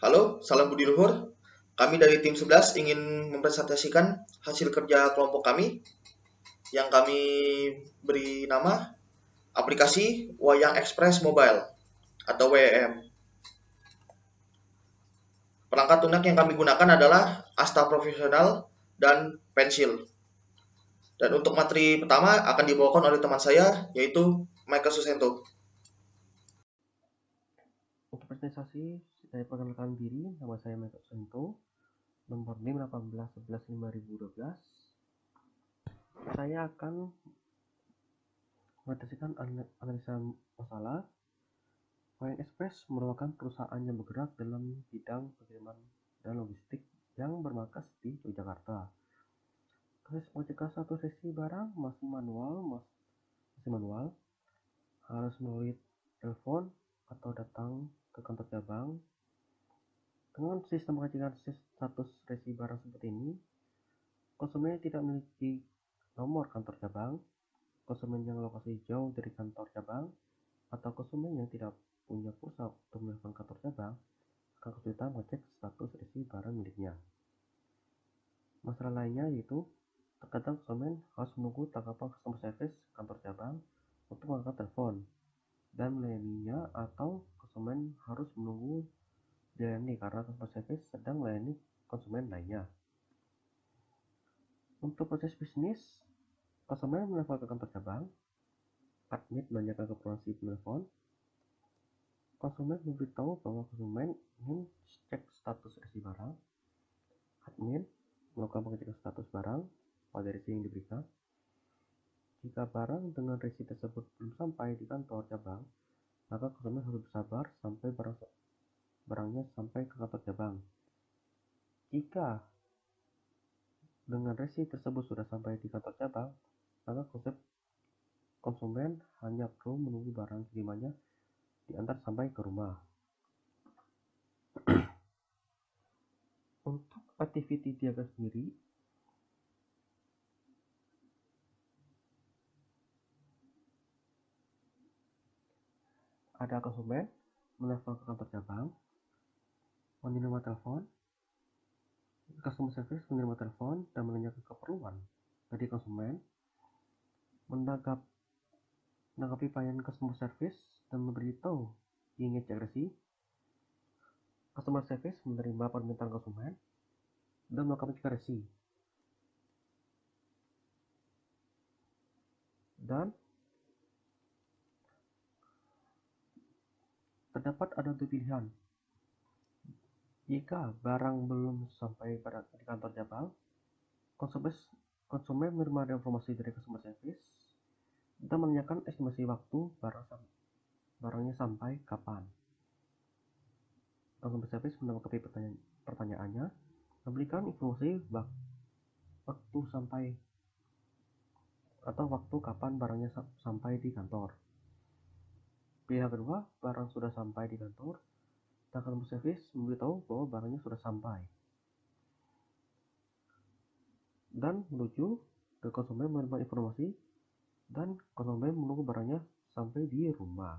Halo, salam budi luhur. Kami dari tim 11 ingin mempresentasikan hasil kerja kelompok kami yang kami beri nama aplikasi Wayang Express Mobile atau WEM. Perangkat lunak yang kami gunakan adalah Asta Profesional dan Pensil. Dan untuk materi pertama akan dibawakan oleh teman saya yaitu Michael Susento. Untuk presentasi, saya perkenalkan diri, nama saya Michael Sento, nomor NIM 18115012. Saya akan mempresentasikan analisa masalah. Wayang Express merupakan perusahaan yang bergerak dalam bidang pengiriman dan logistik yang bermarkas di Yogyakarta. Proses pengecekan satu sesi barang masih manual, harus melalui telepon atau datang ke kantor cabang. Dengan sistem pengecekan status resi barang seperti ini, konsumen tidak memiliki nomor kantor cabang, konsumen yang lokasi jauh dari kantor cabang, atau konsumen yang tidak punya pulsa untuk menelpon kantor cabang akan kesulitan mengecek status resi barang miliknya. Masalah lainnya yaitu terkadang konsumen harus menunggu tanggapan customer service kantor cabang untuk mengangkat telepon dan melayaninya, atau konsumen harus menunggu dilayani karena customer service sedang melayani konsumen lainnya. Untuk proses bisnis, konsumen menelpon ke kantor cabang, admin menanyakan keperluan si penelpon, konsumen memberitahu bahwa konsumen ingin cek status resi barang, admin melakukan pengecekan status barang pada resi yang diberikan. Jika barang dengan resi tersebut belum sampai di kantor cabang, maka konsumen harus bersabar sampai barangnya sampai ke kantor cabang. Jika dengan resi tersebut sudah sampai di kantor cabang, maka konsumen hanya perlu menunggu barang kirimannya diantar sampai ke rumah. Untuk activity diagram sendiri, ada konsumen menelpon ke kantor cabang, menerima telepon, customer service menerima telepon dan menanyakan keperluan dari konsumen, menanggapi pelayanan customer service dan memberitahu ingin cek resi. Customer service menerima permintaan konsumen dan melakukan pengecekan resi. Dan terdapat ada dua pilihan. Jika barang belum sampai di kantor cabang, konsumen menerima informasi dari customer service dan menanyakan estimasi waktu barangnya sampai kapan. Customer service menanggapi pertanyaannya, memberikan informasi waktu sampai atau waktu kapan barangnya sampai di kantor. Pilihan kedua, barang sudah sampai di kantor dan customer service memberitahu bahwa barangnya sudah sampai dan menuju ke konsumen menerima informasi dan konsumen menunggu barangnya sampai di rumah.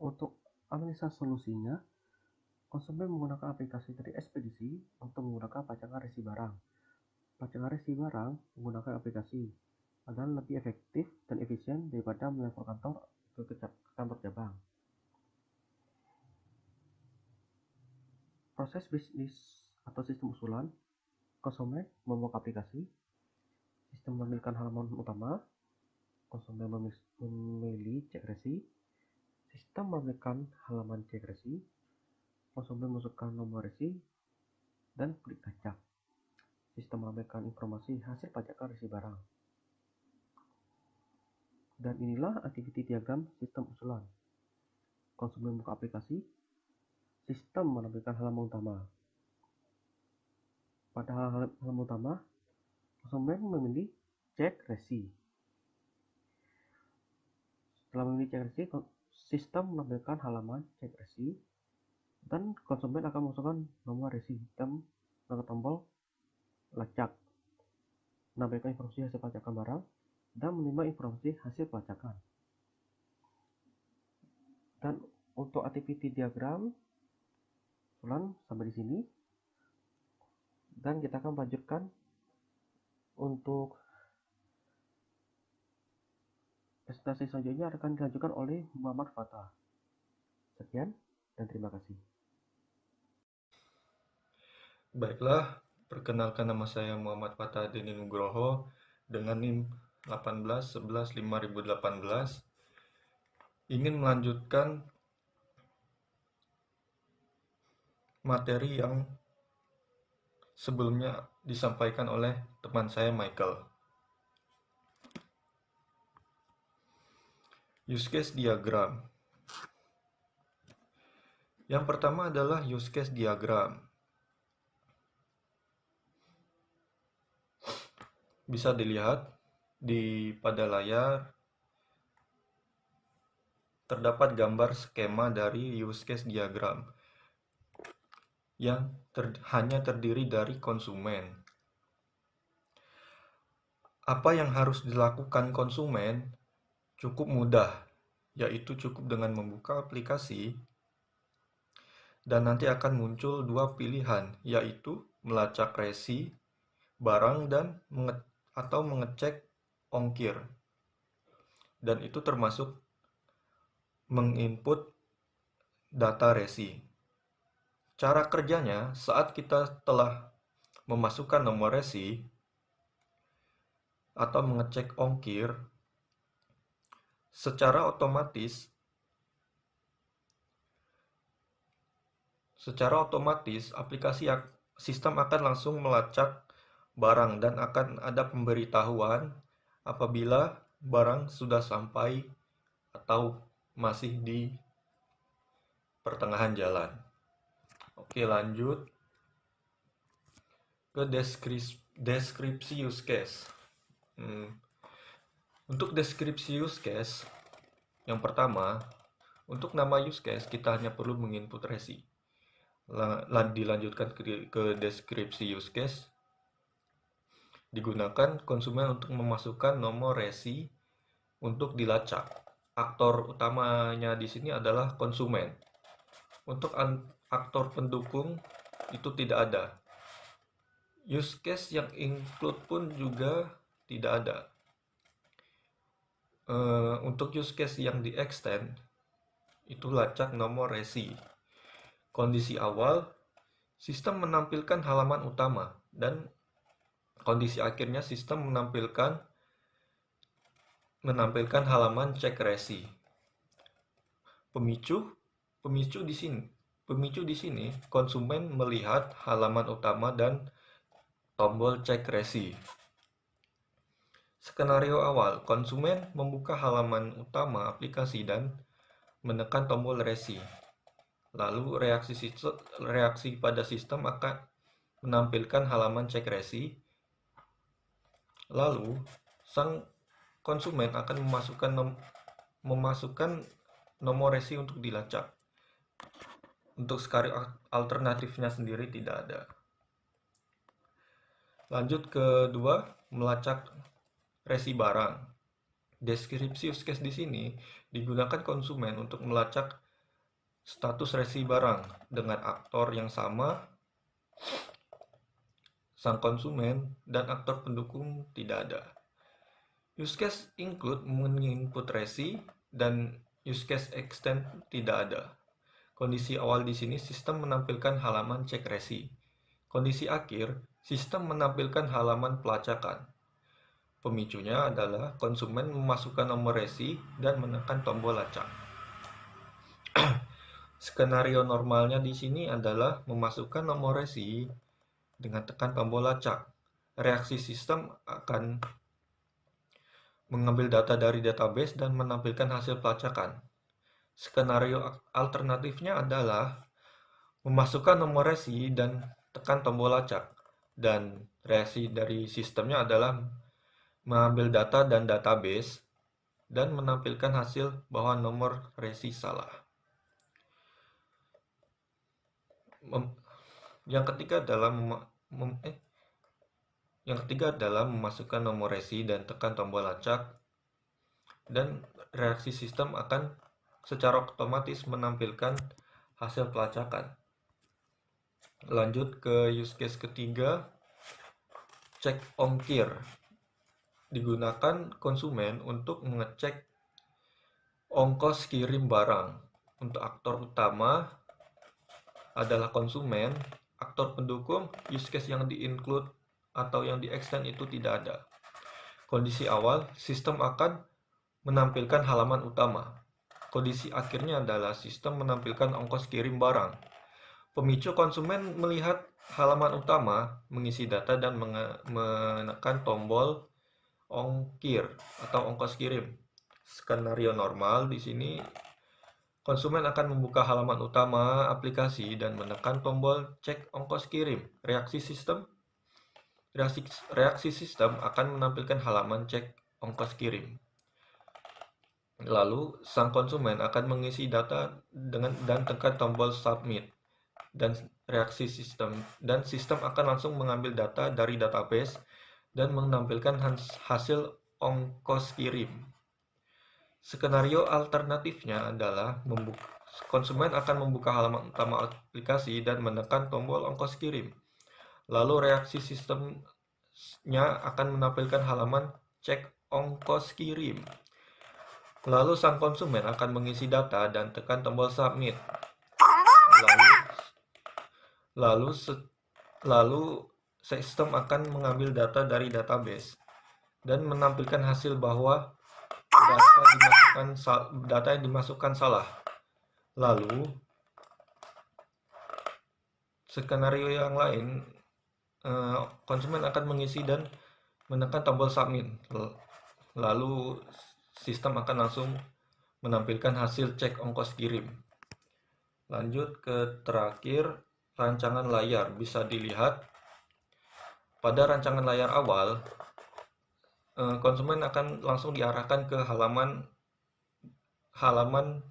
Untuk analisa solusinya, konsumen menggunakan aplikasi dari ekspedisi untuk menggunakan pajangan resi barang. Pajangan resi barang menggunakan aplikasi adalah lebih efektif dan efisien daripada menelpon kantor ke kantor cabang. Proses bisnis atau sistem usulan, konsumen membuka aplikasi, sistem menampilkan halaman utama, konsumen memilih cek resi, sistem menampilkan halaman cek resi, konsumen memasukkan nomor resi, dan klik gacak. Sistem menampilkan informasi hasil pajakan resi barang. Dan inilah activity diagram sistem usulan. Konsumen membuka aplikasi, sistem menampilkan halaman utama. Pada halaman utama, konsumen memilih cek resi. Setelah memilih cek resi, sistem menampilkan halaman cek resi dan konsumen akan memasukkan nomor resi dan menekan tombol lacak, menampilkan informasi hasil pelacakan barang, dan menerima informasi hasil pelacakan. Dan untuk activity diagram ulang sampai di sini, dan kita akan melanjutkan untuk presentasi selanjutnya akan dilanjutkan oleh Muhammad Fatah. Sekian dan terima kasih. Baiklah, perkenalkan nama saya Muhammad Fatah Deni Nugroho dengan NIM 18115018. Ingin melanjutkan materi yang sebelumnya disampaikan oleh teman saya Michael. Use case diagram. Yang pertama adalah use case diagram. Bisa dilihat pada layar terdapat gambar skema dari use case diagram yang hanya terdiri dari konsumen. Apa yang harus dilakukan konsumen cukup mudah, yaitu cukup dengan membuka aplikasi dan nanti akan muncul dua pilihan, yaitu melacak resi barang dan mengecek ongkir. Dan itu termasuk menginput data resi. Cara kerjanya, saat kita telah memasukkan nomor resi atau mengecek ongkir, secara otomatis aplikasi sistem akan langsung melacak barang dan akan ada pemberitahuan apabila barang sudah sampai atau masih di pertengahan jalan. Oke, lanjut ke deskripsi use case. Untuk deskripsi use case, yang pertama, untuk nama use case kita hanya perlu menginput resi. Dilanjutkan ke deskripsi use case, digunakan konsumen untuk memasukkan nomor resi untuk dilacak. Aktor utamanya di sini adalah konsumen. Untuk aktor pendukung itu tidak ada. Use case yang include pun juga tidak ada. Untuk use case yang di extend itu lacak nomor resi. Kondisi awal, sistem menampilkan halaman utama dan kondisi akhirnya sistem menampilkan halaman cek resi. Pemicu di sini konsumen melihat halaman utama dan tombol cek resi. Skenario awal, konsumen membuka halaman utama aplikasi dan menekan tombol resi. Lalu reaksi pada sistem akan menampilkan halaman cek resi. Lalu sang konsumen akan memasukkan nomor resi untuk dilacak. Untuk skenario alternatifnya sendiri tidak ada. Lanjut kedua, melacak resi barang. Deskripsi use case di sini digunakan konsumen untuk melacak status resi barang dengan aktor yang sama. Sang konsumen dan aktor pendukung tidak ada. Use case include menginput resi dan use case extend tidak ada. Kondisi awal di sini sistem menampilkan halaman cek resi. Kondisi akhir, sistem menampilkan halaman pelacakan. Pemicunya adalah konsumen memasukkan nomor resi dan menekan tombol lacak. Skenario normalnya di sini adalah memasukkan nomor resi dengan tekan tombol lacak. Reaksi sistem akan mengambil data dari database dan menampilkan hasil pelacakan. Skenario alternatifnya adalah memasukkan nomor resi dan tekan tombol lacak. Dan reaksi dari sistemnya adalah mengambil data dan database dan menampilkan hasil bahwa nomor resi salah. Yang ketiga adalah Yang ketiga adalah memasukkan nomor resi dan tekan tombol acak, dan reaksi sistem akan secara otomatis menampilkan hasil pelacakan. Lanjut ke use case ketiga, cek ongkir. Digunakan konsumen untuk mengecek ongkos kirim barang. Untuk aktor utama adalah konsumen, aktor pendukung, use case yang di-include atau yang di-extend itu tidak ada. Kondisi awal, sistem akan menampilkan halaman utama. Kondisi akhirnya adalah sistem menampilkan ongkos kirim barang. Pemicu konsumen melihat halaman utama, mengisi data dan menekan tombol ongkir atau ongkos kirim. Skenario normal di sini konsumen akan membuka halaman utama aplikasi dan menekan tombol cek ongkos kirim. Reaksi sistem akan menampilkan halaman cek ongkos kirim. Lalu sang konsumen akan mengisi data dan tekan tombol submit, dan sistem akan langsung mengambil data dari database dan menampilkan hasil ongkos kirim. Skenario alternatifnya adalah konsumen akan membuka halaman utama aplikasi dan menekan tombol ongkos kirim. Lalu reaksi sistemnya akan menampilkan halaman cek ongkos kirim. Lalu sang konsumen akan mengisi data dan tekan tombol submit. Lalu sistem akan mengambil data dari database dan menampilkan hasil bahwa data yang dimasukkan salah. Lalu skenario yang lain, konsumen akan mengisi dan menekan tombol submit. Lalu sistem akan langsung menampilkan hasil cek ongkos kirim. Lanjut ke terakhir, rancangan layar. Bisa dilihat pada rancangan layar awal, konsumen akan langsung diarahkan ke halaman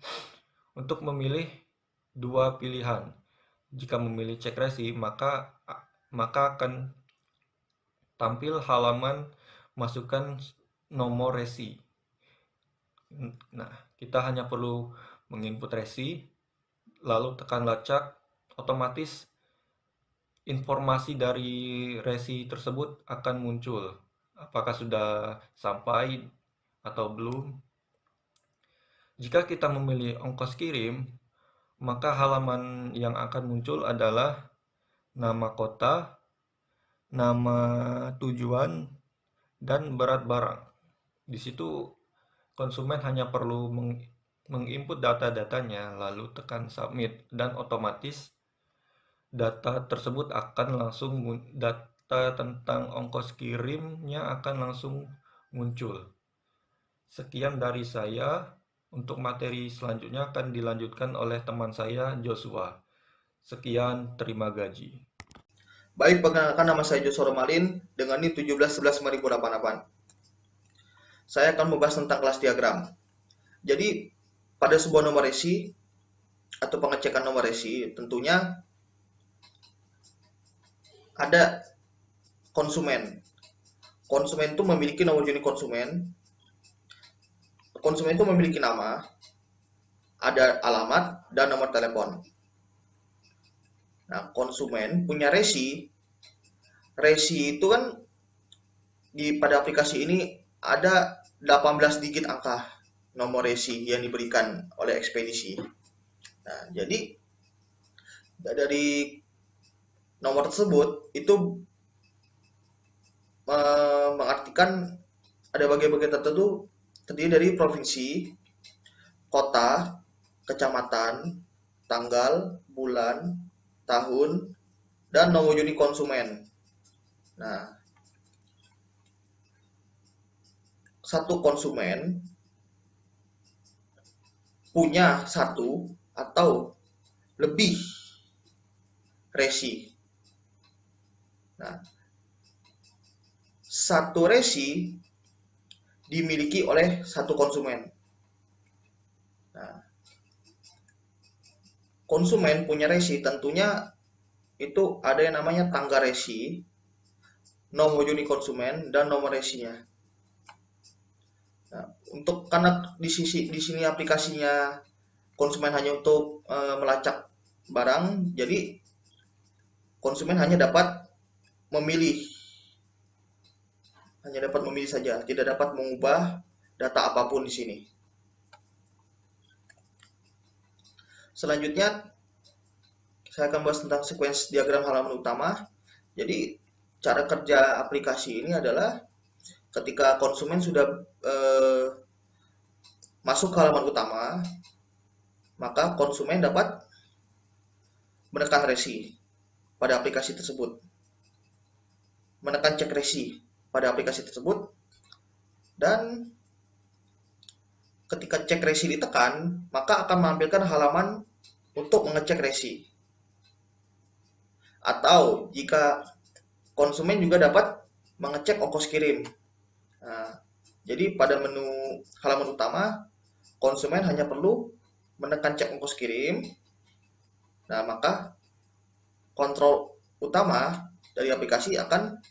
untuk memilih dua pilihan. Jika memilih cek resi, maka akan tampil halaman masukkan nomor resi. Nah, kita hanya perlu menginput resi, lalu tekan lacak, otomatis informasi dari resi tersebut akan muncul. Apakah sudah sampai atau belum? Jika kita memilih ongkos kirim, maka halaman yang akan muncul adalah nama kota, nama tujuan, dan berat barang. Di situ konsumen hanya perlu menginput data-datanya, lalu tekan submit, dan otomatis data tersebut akan langsung, data tentang ongkos kirimnya akan langsung muncul. Sekian dari saya. Untuk materi selanjutnya akan dilanjutkan oleh teman saya, Joshua. Sekian, terima gaji. Baik, perkenalkan nama saya Joshua Romalin dengan NIM 1711-5088. Saya akan membahas tentang kelas diagram. Jadi, pada sebuah nomor resi atau pengecekan nomor resi, tentunya ada konsumen. Konsumen itu memiliki nomor unit konsumen. Konsumen itu memiliki nama, ada alamat, dan nomor telepon. Nah, konsumen punya resi. Resi itu kan pada aplikasi ini ada 18 digit angka nomor resi yang diberikan oleh ekspedisi. Nah, jadi dari nomor tersebut itu mengartikan ada bagian-bagian tertentu terdiri dari provinsi, kota, kecamatan, tanggal, bulan, tahun, dan nomor unit konsumen. Nah, satu konsumen punya satu atau lebih resi. Nah, satu resi dimiliki oleh satu konsumen. Nah, konsumen punya resi, tentunya itu ada yang namanya tangga resi. nomor unit konsumen, dan nomor resinya. Nah, karena di sini aplikasinya konsumen hanya untuk melacak barang, jadi konsumen hanya dapat memilih saja, tidak dapat mengubah data apapun di sini. Selanjutnya saya akan bahas tentang sequence diagram halaman utama. Jadi cara kerja aplikasi ini adalah ketika konsumen sudah masuk ke halaman utama, maka konsumen dapat menekan resi pada aplikasi tersebut, menekan cek resi pada aplikasi tersebut, dan ketika cek resi ditekan, maka akan menampilkan halaman untuk mengecek resi. Atau jika konsumen juga dapat mengecek ongkos kirim. Nah, jadi pada menu halaman utama, konsumen hanya perlu menekan cek ongkos kirim. Nah, maka kontrol utama dari aplikasi akan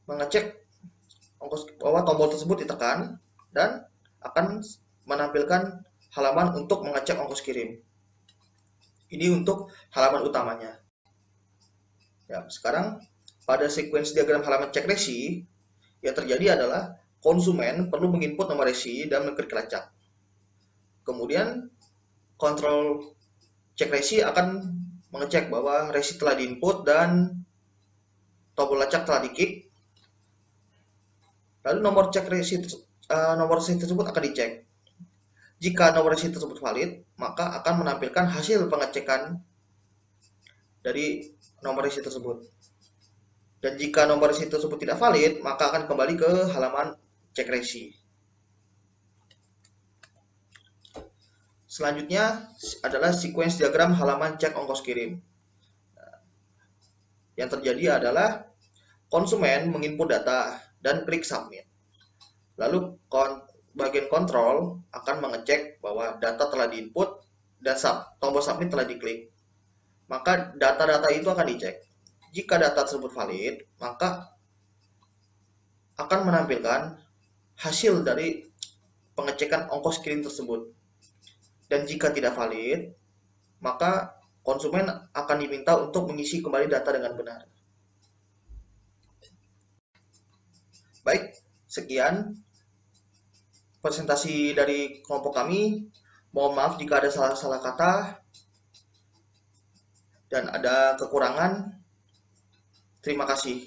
mengecek ongkos bahwa tombol tersebut ditekan dan akan menampilkan halaman untuk mengecek ongkos kirim. Ini untuk halaman utamanya. Ya, sekarang pada sequence diagram halaman cek resi, yang terjadi adalah konsumen perlu menginput nomor resi dan mengklik lacak. Kemudian kontrol cek resi akan mengecek bahwa resi telah diinput dan tombol lacak telah diklik. Lalu nomor resi tersebut akan dicek. Jika nomor resi tersebut valid, maka akan menampilkan hasil pengecekan dari nomor resi tersebut. Dan jika nomor resi tersebut tidak valid, maka akan kembali ke halaman cek resi. Selanjutnya adalah sequence diagram halaman cek ongkos kirim. Yang terjadi adalah konsumen menginput data dan klik submit. Lalu bagian kontrol akan mengecek bahwa data telah diinput dan tombol submit telah diklik. Maka data-data itu akan dicek. Jika data tersebut valid, maka akan menampilkan hasil dari pengecekan ongkos kirim tersebut. Dan jika tidak valid, maka konsumen akan diminta untuk mengisi kembali data dengan benar. Baik, sekian presentasi dari kelompok kami. Mohon maaf jika ada salah-salah kata dan ada kekurangan. Terima kasih.